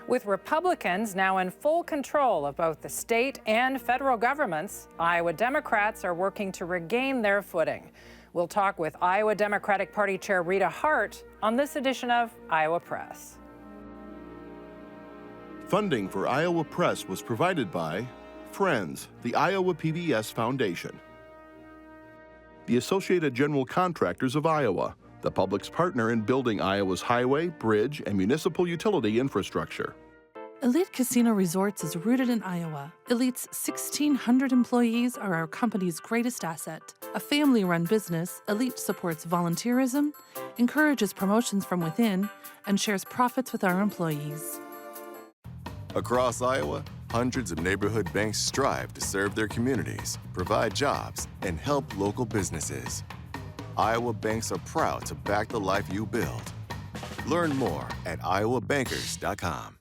With Republicans now in full control of both the state and federal governments, Iowa Democrats are working to regain their footing. We'll talk with Iowa Democratic Party Chair Rita Hart on this edition of Iowa Press. Funding for Iowa Press was provided by Friends, the Iowa PBS Foundation, the Associated General Contractors of Iowa, the public's partner in building Iowa's highway, bridge, and municipal utility infrastructure. Elite Casino Resorts is rooted in Iowa. Elite's 1,600 employees are our company's greatest asset. A family-run business, Elite supports volunteerism, encourages promotions from within, and shares profits with our employees. Across Iowa, hundreds of neighborhood banks strive to serve their communities, provide jobs, and help local businesses. Iowa banks are proud to back the life you build. Learn more at iowabankers.com.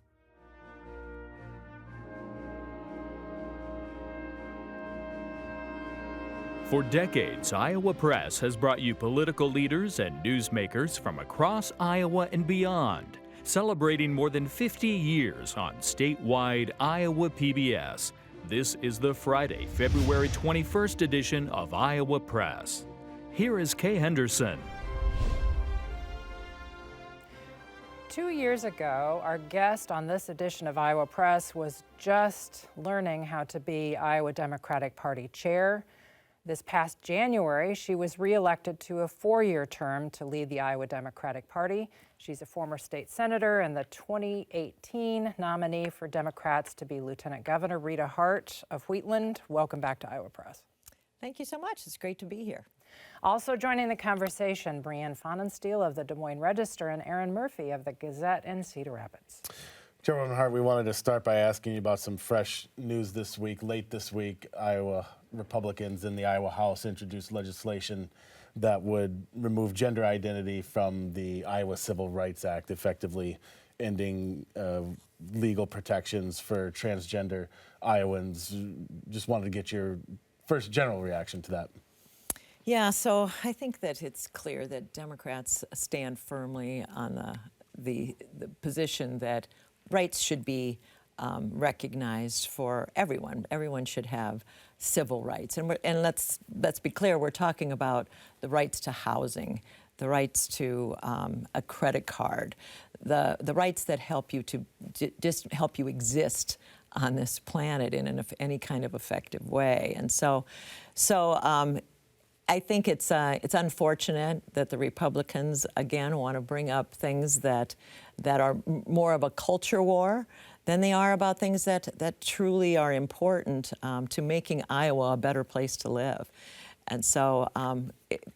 For decades, Iowa Press has brought you political leaders and newsmakers from across Iowa and beyond, celebrating more than 50 years on statewide Iowa PBS. This is the Friday, February 21st edition of Iowa Press. Here is Kay Henderson. 2 years ago, our guest on this edition of Iowa Press was just learning how to be Iowa Democratic Party chair. This past January, she was reelected to a 4-year term to lead the Iowa Democratic Party. She's a former state senator and the 2018 nominee for Democrats to be Lieutenant Governor. Rita Hart of Wheatland, welcome back to Iowa Press. Thank you so much. It's great to be here. Also joining the conversation, Brianne Pfannenstiel of the Des Moines Register and Erin Murphy of the Gazette in Cedar Rapids. Chairwoman Hart, we wanted to start by asking you about some fresh news this week. Late this week, Iowa Republicans in the Iowa House introduced legislation that would remove gender identity from the Iowa Civil Rights Act, effectively ending legal protections for transgender Iowans. Just wanted to get your first general reaction to that. Yeah, so I think that it's clear that Democrats stand firmly on the position that rights should be recognized for everyone. Everyone should have civil rights. And let's be clear, we're talking about the rights to housing, the rights to a credit card, the rights that help you to just help you exist on this planet in any kind of effective way. And so I think it's unfortunate that the Republicans, again, want to bring up things that are more of a culture war than they are about things that truly are important to making Iowa a better place to live. And so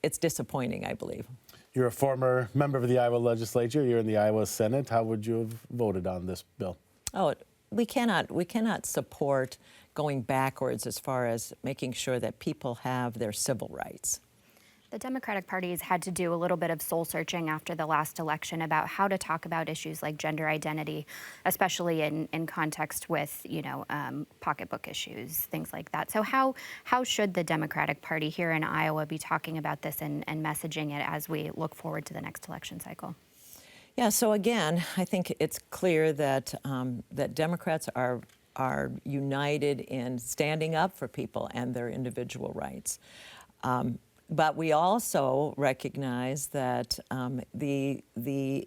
it's disappointing, I believe. You're a former member of the Iowa legislature. You're in the Iowa Senate. How would you have voted on this bill? Oh, we cannot support going backwards as far as making sure that people have their civil rights. The Democratic Party has had to do a little bit of soul searching after the last election about how to talk about issues like gender identity, especially in context with, pocketbook issues, things like that. So how should the Democratic Party here in Iowa be talking about this and messaging it as we look forward to the next election cycle? Yeah, so again, I think it's clear that that Democrats are united in standing up for people and their individual rights. But we also recognize that the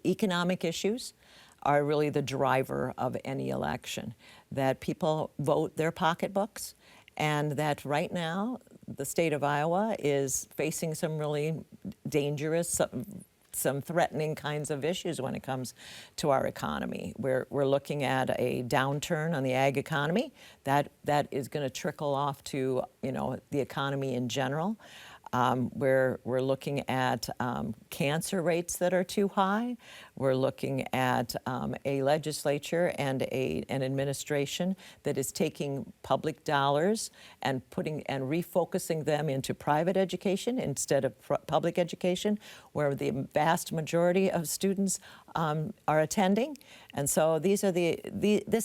economic issues are really the driver of any election, that people vote their pocketbooks, and that right now the state of Iowa is facing some really dangerous, some threatening kinds of issues when it comes to our economy. We're looking at a downturn on the ag economy that is going to trickle off to the economy in general. We're looking at cancer rates that are too high. We're looking at a legislature and an administration that is taking public dollars and refocusing them into private education instead of public education, where the vast majority of students are attending. And so this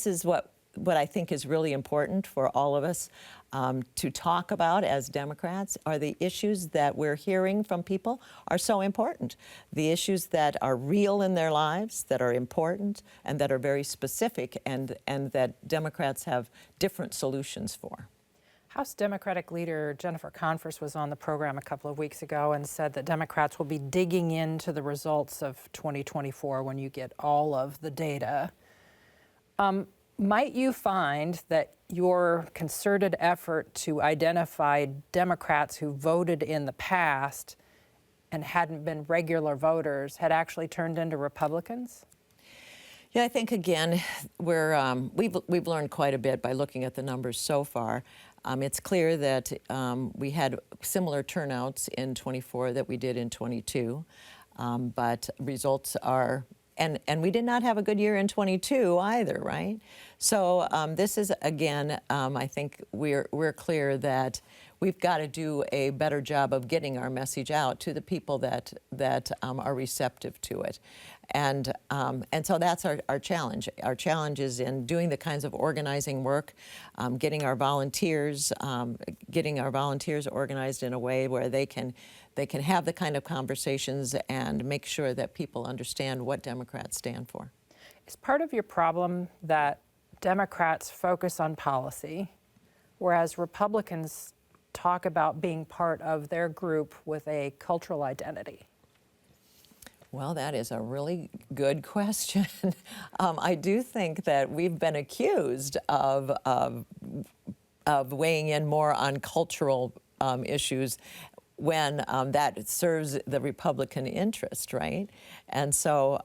is what what I think is really important for all of us to talk about as Democrats are the issues that we're hearing from people are so important. The issues that are real in their lives, that are important, and that are very specific, and that Democrats have different solutions for. House Democratic leader Jennifer Converse was on the program a couple of weeks ago and said that Democrats will be digging into the results of 2024 when you get all of the data. Might you find that your concerted effort to identify Democrats who voted in the past and hadn't been regular voters had actually turned into Republicans? Yeah, I think again, we've learned quite a bit by looking at the numbers so far. It's clear that we had similar turnouts in 24 that we did in 22, but results are, and we did not have a good year in 22 either, right? So this is, again, I think we're clear that we've got to do a better job of getting our message out to the people that are receptive to it. And so that's our challenge. Our challenge is in doing the kinds of organizing work, getting our volunteers organized in a way where they can have the kind of conversations and make sure that people understand what Democrats stand for. Is part of your problem that Democrats focus on policy, whereas Republicans talk about being part of their group with a cultural identity? Well, that is a really good question. I do think that we've been accused of weighing in more on cultural issues when that serves the Republican interest, right? And so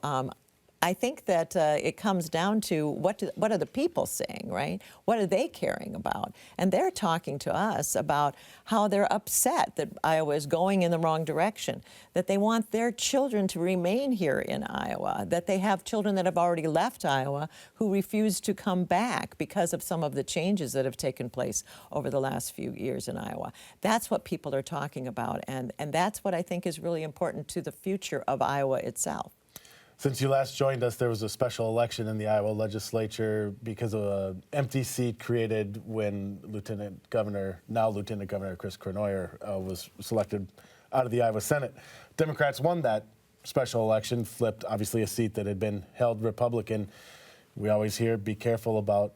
I think that it comes down to what are the people saying, right? What are they caring about? And they're talking to us about how they're upset that Iowa is going in the wrong direction, that they want their children to remain here in Iowa, that they have children that have already left Iowa who refuse to come back because of some of the changes that have taken place over the last few years in Iowa. That's what people are talking about, and that's what I think is really important to the future of Iowa itself. Since you last joined us, there was a special election in the Iowa legislature because of an empty seat created when now Lieutenant Governor Chris Cronoyer was selected out of the Iowa Senate. Democrats won that special election, flipped obviously a seat that had been held Republican. We always hear, be careful about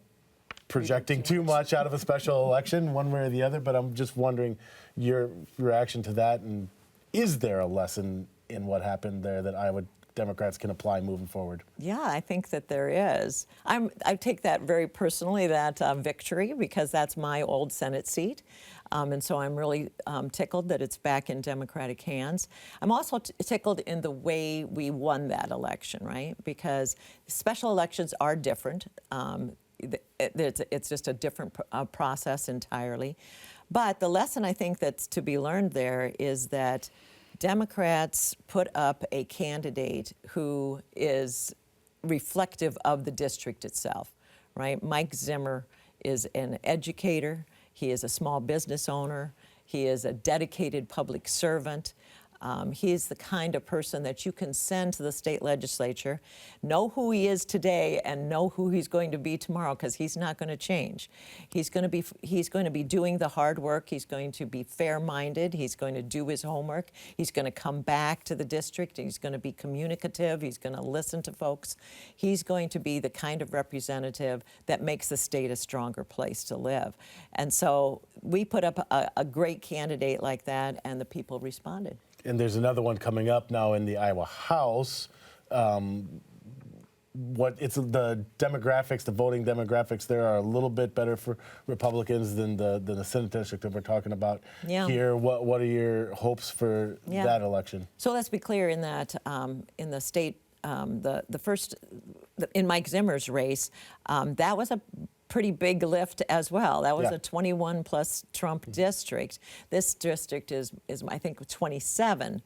projecting too much out of a special election, one way or the other, but I'm just wondering your reaction to that, and is there a lesson in what happened there that Iowa Democrats can apply moving forward? Yeah, I think that there is. I take that very personally, that victory, because that's my old Senate seat. And so I'm really tickled that it's back in Democratic hands. I'm also tickled in the way we won that election, right? Because special elections are different. It's just a different process entirely. But the lesson I think that's to be learned there is that Democrats put up a candidate who is reflective of the district itself, right? Mike Zimmer is an educator. He is a small business owner. He is a dedicated public servant. He is the kind of person that you can send to the state legislature, know who he is today, and know who he's going to be tomorrow, because he's not going to change. He's going to be doing the hard work. He's going to be fair-minded. He's going to do his homework. He's going to come back to the district. He's going to be communicative. He's going to listen to folks. He's going to be the kind of representative that makes the state a stronger place to live. And so we put up a great candidate like that, and the people responded. And there's another one coming up now in the Iowa House. The demographics, the voting demographics there are a little bit better for Republicans than the Senate district that we're talking about here. What are your hopes for that election? So let's be clear in that in the state, in Mike Zimmer's race, that was a pretty big lift as well. That was a 21 plus Trump district. This district is I think 27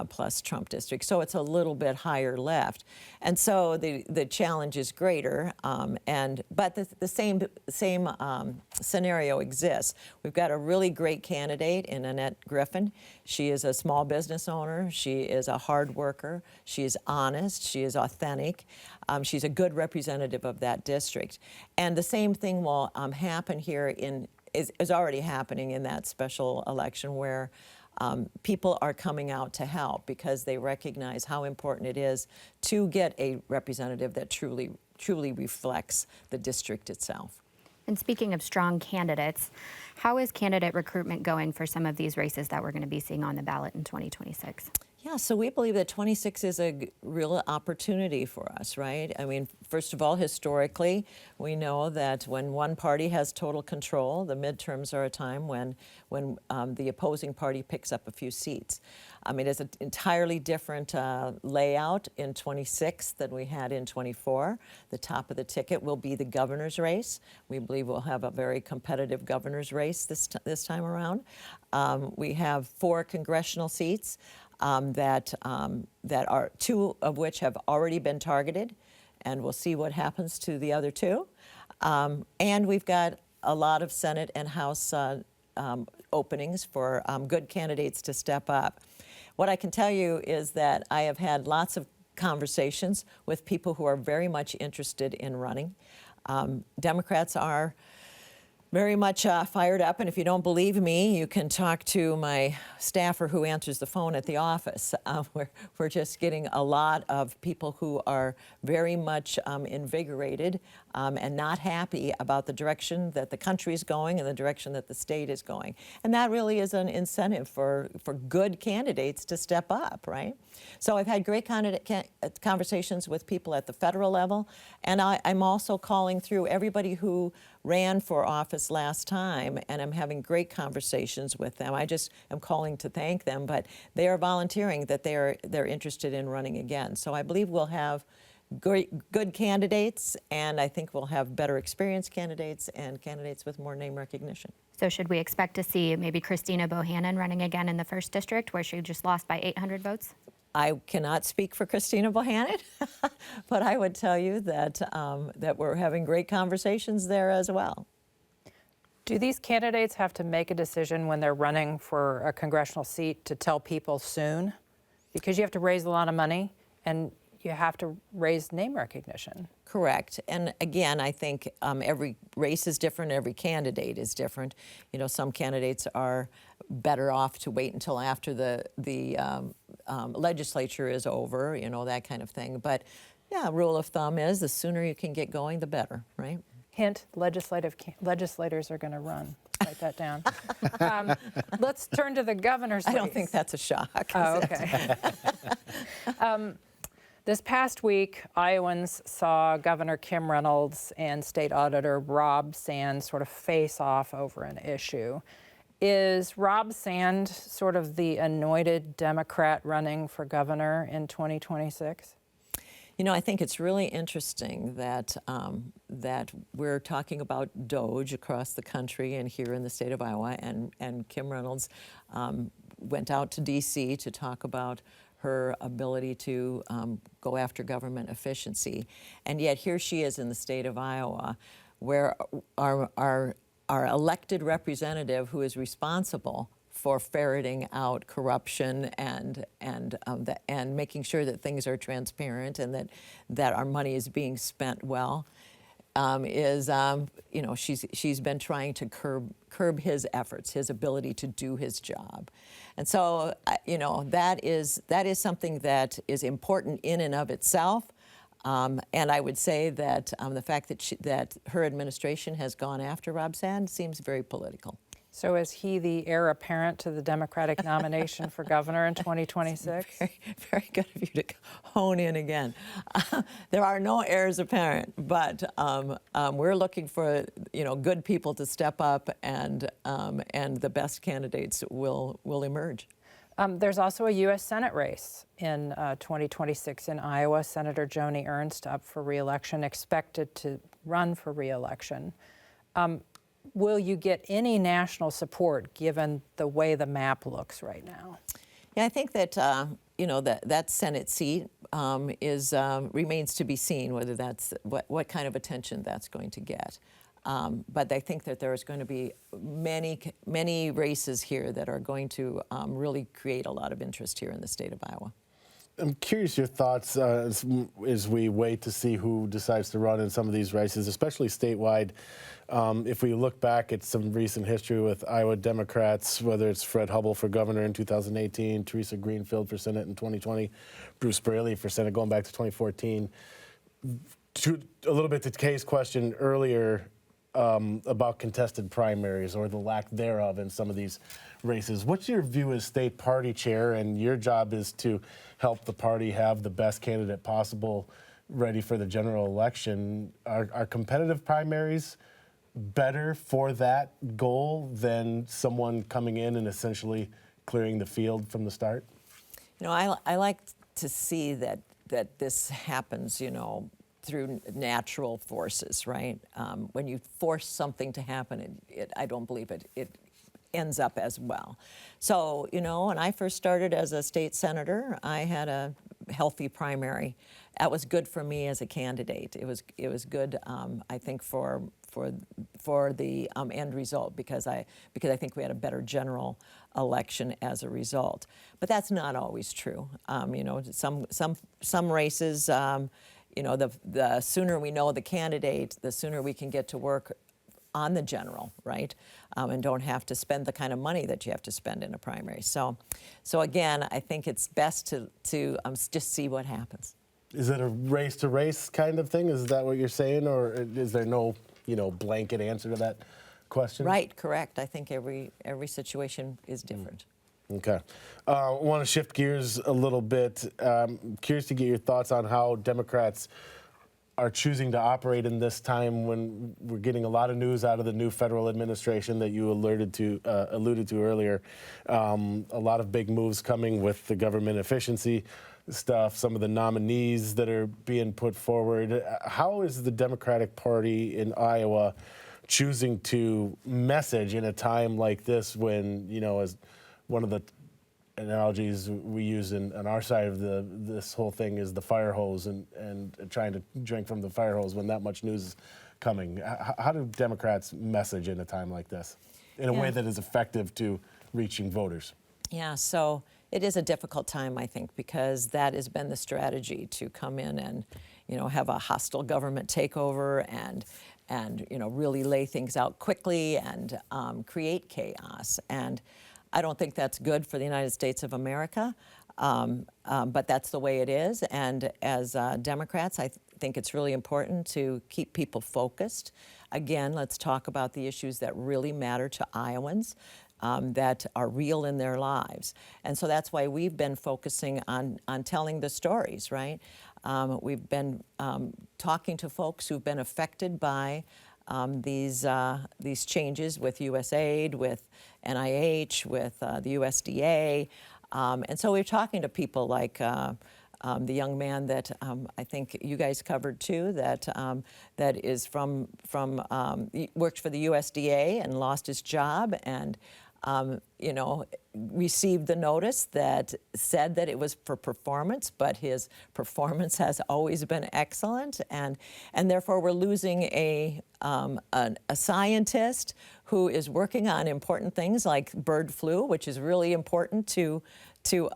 plus Trump district. So it's a little bit higher left. And so the challenge is greater, but the same scenario exists. We've got a really great candidate in Annette Griffin. She is a small business owner. She is a hard worker. She is honest. She is authentic. She's a good representative of that district. And the same thing will happen here is already happening in that special election where people are coming out to help because they recognize how important it is to get a representative that truly reflects the district itself. And speaking of strong candidates, how is candidate recruitment going for some of these races that we're going to be seeing on the ballot in 2026? Yeah, so we believe that 26 is a real opportunity for us, right? I mean, first of all, historically, we know that when one party has total control, the midterms are a time when the opposing party picks up a few seats. It is an entirely different layout in 26 than we had in 24. The top of the ticket will be the governor's race. We believe we'll have a very competitive governor's race this time around. We have 4 congressional seats. That are 2 of which have already been targeted, and we'll see what happens to the other 2. And we've got a lot of Senate and House openings for good candidates to step up. What I can tell you is that I have had lots of conversations with people who are very much interested in running. Democrats are very much fired up, and if you don't believe me, you can talk to my staffer who answers the phone at the office. We're just getting a lot of people who are very much invigorated and not happy about the direction that the country is going and the direction that the state is going. And that really is an incentive for good candidates to step up, right? So I've had great conversations with people at the federal level, and I'm also calling through everybody who ran for office last time, and I'm having great conversations with them. I just am calling to thank them, but they are volunteering that they're interested in running again. So I believe we'll have good candidates, and I think we'll have better experienced candidates and candidates with more name recognition. So should we expect to see maybe Christina Bohannon running again in the 1st district where she just lost by 800 votes? I cannot speak for Christina Bohannon, but I would tell you that that we're having great conversations there as well. Do these candidates have to make a decision when they're running for a congressional seat to tell people soon? Because you have to raise a lot of money and you have to raise name recognition. Correct. And again, I think every race is different, every candidate is different. You know, some candidates are better off to wait until after the legislature is over, you know, that kind of thing. But yeah, rule of thumb is the sooner you can get going, the better, right? Hint, legislators are going to run. Write that down. Let's turn to the governor's race. I don't think that's a shock. Oh, okay. This past week, Iowans saw Governor Kim Reynolds and State Auditor Rob Sand sort of face off over an issue. Is Rob Sand sort of the anointed Democrat running for governor in 2026? You know, I think it's really interesting that that we're talking about DOGE across the country and here in the state of Iowa, and Kim Reynolds went out to D.C. to talk about her ability to go after government efficiency. And yet here she is in the state of Iowa, where our elected representative who is responsible for ferreting out corruption and making sure that things are transparent and that our money is being spent well, you know, she's been trying to curb his efforts, his ability to do his job. And so, you know, that is something that is important in and of itself. And I would say that the fact that her administration has gone after Rob Sand seems very political. So is he the heir apparent to the Democratic nomination for governor in 2026? Very, very good of you to hone in again. There are no heirs apparent, but we're looking for, you know, good people to step up, and the best candidates will emerge. There's also a U.S. Senate race in 2026 in Iowa. Senator Joni Ernst, up for re-election, expected to run for re-election. Will you get any national support given the way the map looks right now? Yeah, I think that that Senate seat remains to be seen whether that's what kind of attention that's going to get. But I think that there's going to be many races here that are going to really create a lot of interest here in the state of Iowa. I'm curious your thoughts as we wait to see who decides to run in some of these races, especially statewide. If we look back at some recent history with Iowa Democrats, whether it's Fred Hubbell for governor in 2018, Teresa Greenfield for Senate in 2020, Bruce Braley for Senate going back to 2014. A little bit to Kay's question earlier about contested primaries or the lack thereof in some of these races. What's your view as state party chair? And your job is to help the party have the best candidate possible ready for the general election. Are competitive primaries better for that goal than someone coming in and essentially clearing the field from the start? I like to see that this happens, through natural forces, right? When you force something to happen, I don't believe it ends up as well. So, when I first started as a state senator, I had a healthy primary. That was good for me as a candidate. It was good, I think, for the end result because I think we had a better general election as a result. But that's not always true. Some races. The sooner we know the candidate, the sooner we can get to work on the general, right? And don't have to spend the kind of money that you have to spend in a primary. So again, I think it's best to just see what happens. Is it a race-to-race kind of thing? Is that what you're saying? Or is there no, blanket answer to that question? Right, correct. I think every situation is different. Okay. I want to shift gears a little bit. Curious to get your thoughts on how Democrats are choosing to operate in this time when we're getting a lot of news out of the new federal administration that you alluded to earlier. A lot of big moves coming with the government efficiency stuff, some of the nominees that are being put forward. How is the Democratic Party in Iowa choosing to message in a time like this when, as one of the analogies we use on our side of this whole thing is the fire hose and trying to drink from the fire hose when that much news is coming. How do Democrats message in a time like this in a way that is effective to reaching voters? Yeah, so it is a difficult time, I think, because that has been the strategy to come in and, have a hostile government takeover and really lay things out quickly and create chaos. And I don't think that's good for the United States of America, but that's the way it is. And as Democrats, I think it's really important to keep people focused. Again, let's talk about the issues that really matter to Iowans, that are real in their lives. And so that's why we've been focusing on telling the stories, right? We've been talking to folks who've been affected by these changes with USAID, with NIH, with the USDA. And so we're talking to people like the young man that I think you guys covered too, that is he worked for the USDA and lost his job and received the notice that said that it was for performance, but his performance has always been excellent, and therefore we're losing a scientist who is working on important things like bird flu, which is really important to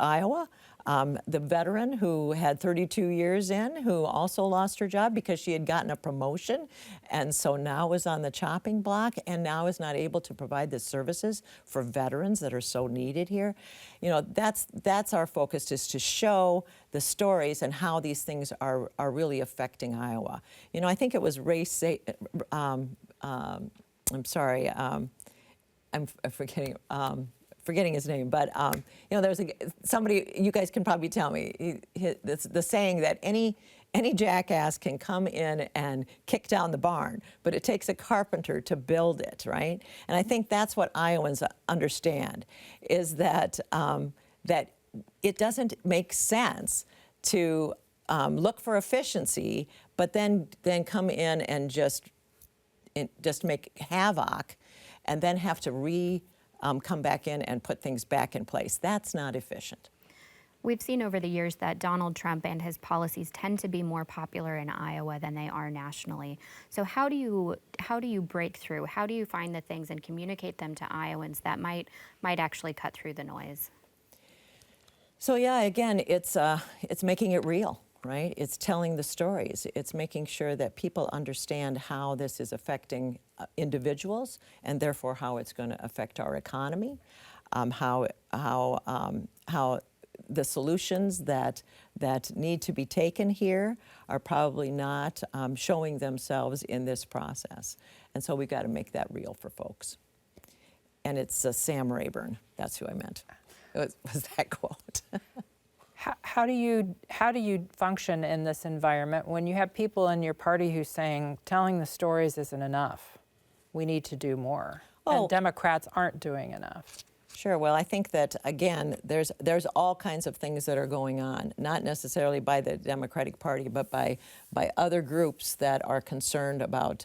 Iowa. The veteran who had 32 years in, who also lost her job because she had gotten a promotion, and so now is on the chopping block, and now is not able to provide the services for veterans that are so needed here. That's our focus, is to show the stories and how these things are really affecting Iowa. I think it was I'm forgetting his name, but there's somebody, you guys can probably tell me, the saying that any jackass can come in and kick down the barn, but it takes a carpenter to build it, right? And I think that's what Iowans understand, is that that it doesn't make sense to look for efficiency, but then come in and just make havoc, and then have to come back in and put things back in place. That's not efficient. We've seen over the years that Donald Trump and his policies tend to be more popular in Iowa than they are nationally. So how do you break through? How do you find the things and communicate them to Iowans that might actually cut through the noise? So yeah, again, it's making it real, right? It's telling the stories. It's making sure that people understand how this is affecting individuals, and therefore how it's going to affect our economy, how the solutions that need to be taken here are probably not showing themselves in this process. And so we've got to make that real for folks. And it's Sam Rayburn. That's who I meant. Was that quote. How do you function in this environment when you have people in your party who's saying telling the stories isn't enough? We need to do more. And Democrats aren't doing enough. Sure. Well, I think that, again, there's all kinds of things that are going on, not necessarily by the Democratic Party, but by other groups that are concerned about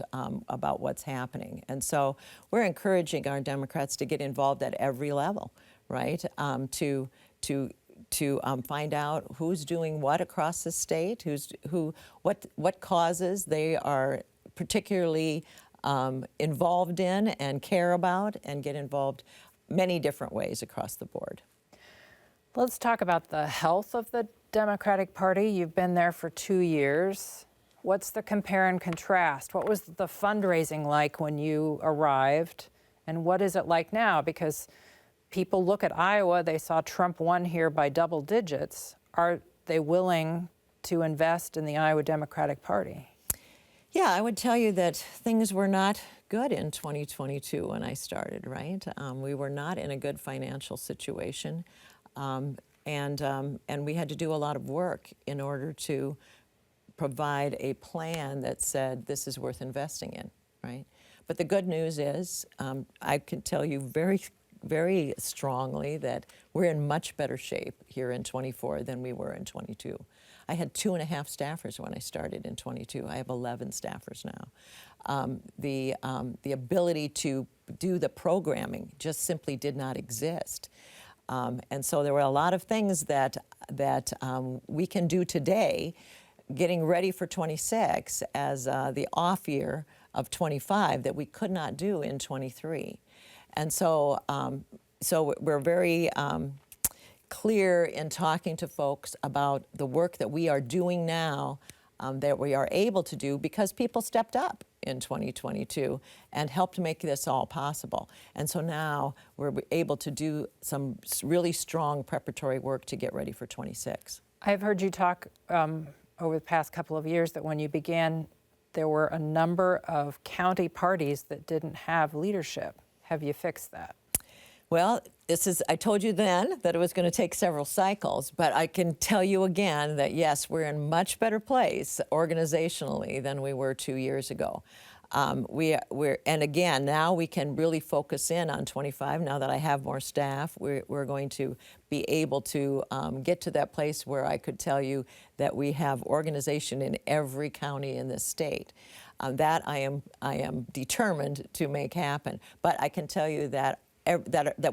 what's happening. And so we're encouraging our Democrats to get involved at every level, right? To find out who's doing what across the state, what causes they are particularly involved in and care about, and get involved many different ways across the board. Let's talk about the health of the Democratic Party. You've been there for 2 years. What's the compare and contrast? What was the fundraising like when you arrived, and what is it like now? Because people look at Iowa, they saw Trump won here by double digits. Are they willing to invest in the Iowa Democratic Party? Yeah, I would tell you that things were not good in 2022 when I started, right? We were not in a good financial situation, and we had to do a lot of work in order to provide a plan that said this is worth investing in, right? But the good news is I can tell you very, very strongly that we're in much better shape here in 24 than we were in 22. I had 2.5 staffers when I started in 22. I have 11 staffers now. The ability to do the programming just simply did not exist. And so there were a lot of things that we can do today, getting ready for 26 as the off year of 25 that we could not do in 23. And so we're very clear in talking to folks about the work that we are doing now, that we are able to do because people stepped up in 2022 and helped make this all possible. And so now we're able to do some really strong preparatory work to get ready for 26. I've heard you talk over the past couple of years that when you began, there were a number of county parties that didn't have leadership. Have you fixed that? Well, I told you then that it was going to take several cycles, but I can tell you again that yes, we're in much better place organizationally than we were 2 years ago. And again, now we can really focus in on 25. Now that I have more staff, we're going to be able to get to that place where I could tell you that we have organization in every county in this state. That I am determined to make happen. But I can tell you that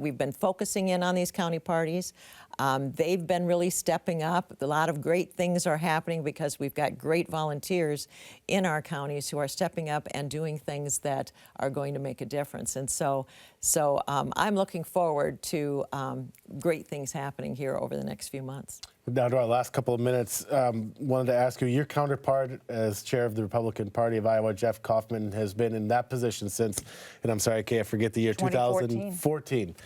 we've been focusing in on these county parties. They've been really stepping up. A lot of great things are happening because we've got great volunteers in our counties who are stepping up and doing things that are going to make a difference. And so I'm looking forward to great things happening here over the next few months. Down to our last couple of minutes, wanted to ask you, your counterpart as chair of the Republican Party of Iowa, Jeff Kaufman, has been in that position since, and I'm sorry, I can't forget the year, 2014.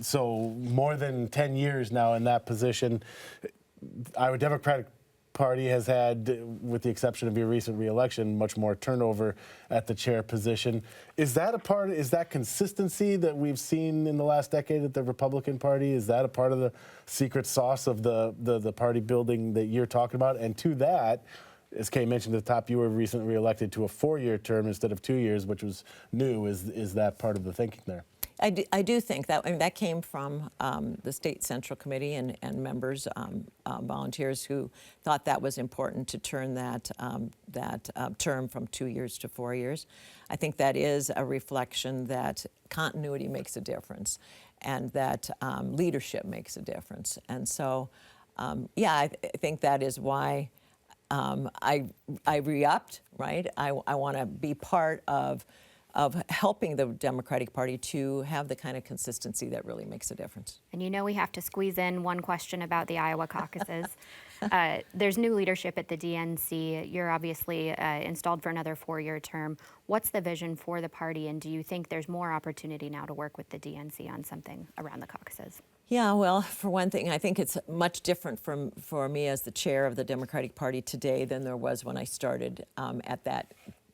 So more than 10 years now in that position. Iowa Democratic Party has had, with the exception of your recent re-election, much more turnover at the chair position. Is that consistency that we've seen in the last decade at the Republican Party? Is that a part of the secret sauce of the party building that you're talking about? And to that, as Kay mentioned at the top, you were recently re-elected to a 4-year term instead of 2 years, which was new. Is that part of the thinking there? I do think that, I mean, that came from the State Central Committee and members, volunteers who thought that was important to turn that term from 2 years to 4 years. I think that is a reflection that continuity makes a difference and that leadership makes a difference. And so, yeah, I think that is why I re-upped, right? I want to be part of helping the Democratic Party to have the kind of consistency that really makes a difference. And you know we have to squeeze in one question about the Iowa caucuses. There's new leadership at the DNC. You're obviously installed for another 4-year term. What's the vision for the party, and do you think there's more opportunity now to work with the DNC on something around the caucuses? Yeah, well, for one thing, I think it's much different for me as the chair of the Democratic Party today than there was when I started at that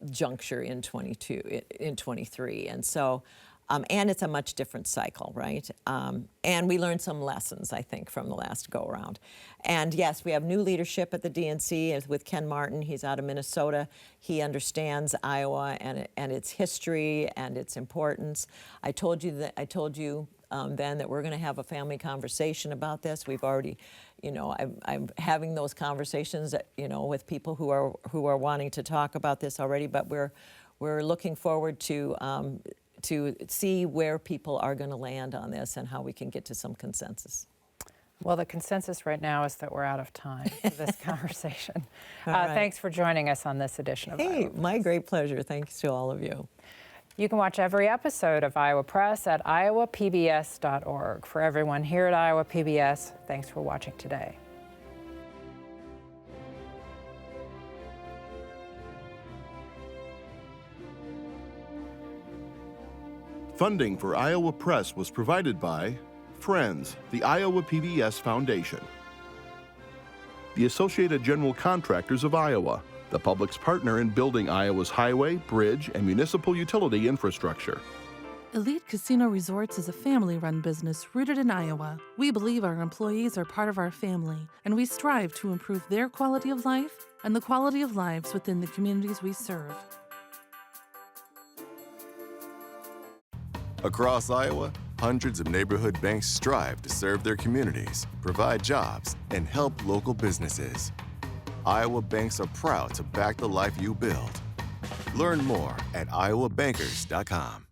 juncture in 23. And so, and it's a much different cycle, right? And we learned some lessons, I think, from the last go-around. And yes, we have new leadership at the DNC with Ken Martin. He's out of Minnesota. He understands Iowa and its history and its importance. I told you then that we're going to have a family conversation about this. We've already, you know, I'm having those conversations, you know, with people who are wanting to talk about this already. But we're looking forward to see where people are going to land on this and how we can get to some consensus. Well, the consensus right now is that we're out of time for this conversation. Right. Thanks for joining us on this edition of Hey, Iowa my great pleasure. Thanks to all of you. You can watch every episode of Iowa Press at iowapbs.org. For everyone here at Iowa PBS, thanks for watching today. Funding for Iowa Press was provided by Friends, the Iowa PBS Foundation, the Associated General Contractors of Iowa, the public's partner in building Iowa's highway, bridge, and municipal utility infrastructure. Elite Casino Resorts is a family-run business rooted in Iowa. We believe our employees are part of our family, and we strive to improve their quality of life and the quality of lives within the communities we serve. Across Iowa, hundreds of neighborhood banks strive to serve their communities, provide jobs, and help local businesses. Iowa banks are proud to back the life you build. Learn more at iowabankers.com.